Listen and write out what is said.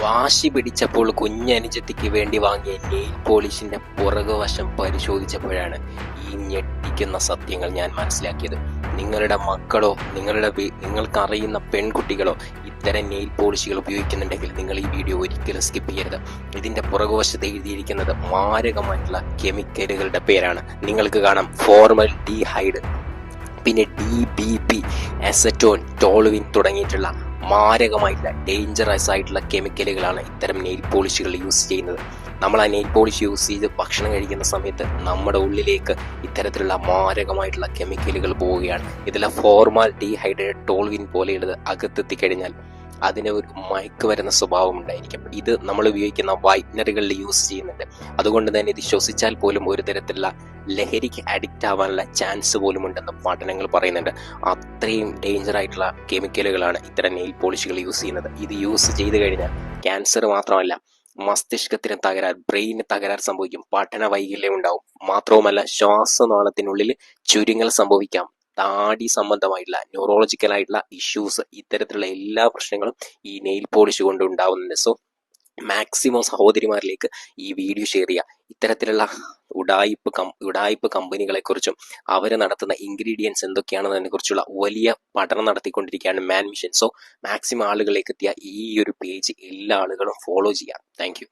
വാശി പിടിച്ചപ്പോൾ കുഞ്ഞനുജത്തിക്ക് വേണ്ടി വാങ്ങിയ നെയിൽ പോളിഷിന്റെ പുറകുവശം പരിശോധിച്ചപ്പോഴാണ് ഈ ഞെട്ടിക്കുന്ന സത്യങ്ങൾ ഞാൻ മനസ്സിലാക്കിയത്. നിങ്ങളുടെ മക്കളോ നിങ്ങൾക്കറിയുന്ന പെൺകുട്ടികളോ ഇത്തരം നെയിൽ പോളിഷുകൾ ഉപയോഗിക്കുന്നുണ്ടെങ്കിൽ നിങ്ങൾ ഈ വീഡിയോ ഒരിക്കലും സ്കിപ്പ് ചെയ്യരുത്. ഇതിന്റെ പുറകുവശത്ത് എഴുതിയിരിക്കുന്നത് മാരകമായിട്ടുള്ള കെമിക്കലുകളുടെ പേരാണ്. നിങ്ങൾക്ക് കാണാം ഫോർമൽ ഡീഹൈഡ്, പിന്നെ DBP, അസറ്റോൺ, ടോളുവിൻ തുടങ്ങിയിട്ടുള്ള മാരകമായിട്ടുള്ള ഡേഞ്ചറസ് ആയിട്ടുള്ള കെമിക്കലുകളാണ് ഇത്തരം നെയിൽ പോളിഷുകൾ യൂസ് ചെയ്യുന്നത്. നമ്മൾ ആ നെയിൽ പോളിഷ് യൂസ് ചെയ്ത് ഭക്ഷണം കഴിക്കുന്ന സമയത്ത് നമ്മുടെ ഉള്ളിലേക്ക് ഇത്തരത്തിലുള്ള മാരകമായിട്ടുള്ള കെമിക്കലുകൾ പോവുകയാണ്. ഇതിലെ ഫോർമാൽ ഡീഹൈഡ്രേറ്റ്, ടോൾവിൻ പോലെയുള്ളത് അകത്തെത്തിക്കഴിഞ്ഞാൽ അതിന് ഒരു മയക്ക് വരുന്ന സ്വഭാവം ഉണ്ടായിരിക്കും. ഇത് നമ്മൾ ഉപയോഗിക്കുന്ന വൈറ്റ്നറുകളിൽ യൂസ് ചെയ്യുന്നുണ്ട്. അതുകൊണ്ട് തന്നെ ഇത് ശ്വസിച്ചാൽ പോലും ഒരു തരത്തിലുള്ള ലഹരിക്ക് അഡിക്റ്റ് ആവാനുള്ള ചാൻസ് പോലും ഉണ്ടെന്ന് പഠനങ്ങൾ പറയുന്നുണ്ട്. അത്രയും ഡേഞ്ചർ ആയിട്ടുള്ള കെമിക്കലുകളാണ് ഇത്തരം നെയിൽ പോളിഷുകൾ യൂസ് ചെയ്യുന്നത്. ഇത് യൂസ് ചെയ്ത് കഴിഞ്ഞാൽ ക്യാൻസർ മാത്രമല്ല, മസ്തിഷ്കത്തിന് തകരാർ, ബ്രെയിന് തകരാർ സംഭവിക്കും, പഠന വൈകല്യം ഉണ്ടാവും. മാത്രവുമല്ല ശ്വാസനാളത്തിനുള്ളിൽ ചുരുങ്ങൽ സംഭവിക്കാം, താടി സംബന്ധമായിട്ടുള്ള ന്യൂറോളജിക്കൽ ആയിട്ടുള്ള ഇഷ്യൂസ്, ഇത്തരത്തിലുള്ള എല്ലാ പ്രശ്നങ്ങളും ഈ നെയിൽ പോളിഷ് കൊണ്ട് ഉണ്ടാവുന്നുണ്ട്. സോ മാക്സിമം സഹോദരിമാരിലേക്ക് ഈ വീഡിയോ ഷെയർ ചെയ്യുക. ഇത്തരത്തിലുള്ള ഉടായിപ്പ് കമ്പനികളെ കുറിച്ചും അവർ നടത്തുന്ന ഇൻഗ്രീഡിയൻസ് എന്തൊക്കെയാണെന്നതിനെ കുറിച്ചുള്ള വലിയ പഠനം നടത്തിക്കൊണ്ടിരിക്കുകയാണ് മാൻ മിഷൻ. സോ മാക്സിമം ആളുകളിലേക്ക് എത്തിയ ഈ ഒരു പേജ് എല്ലാ ആളുകളും ഫോളോ ചെയ്യാം. താങ്ക്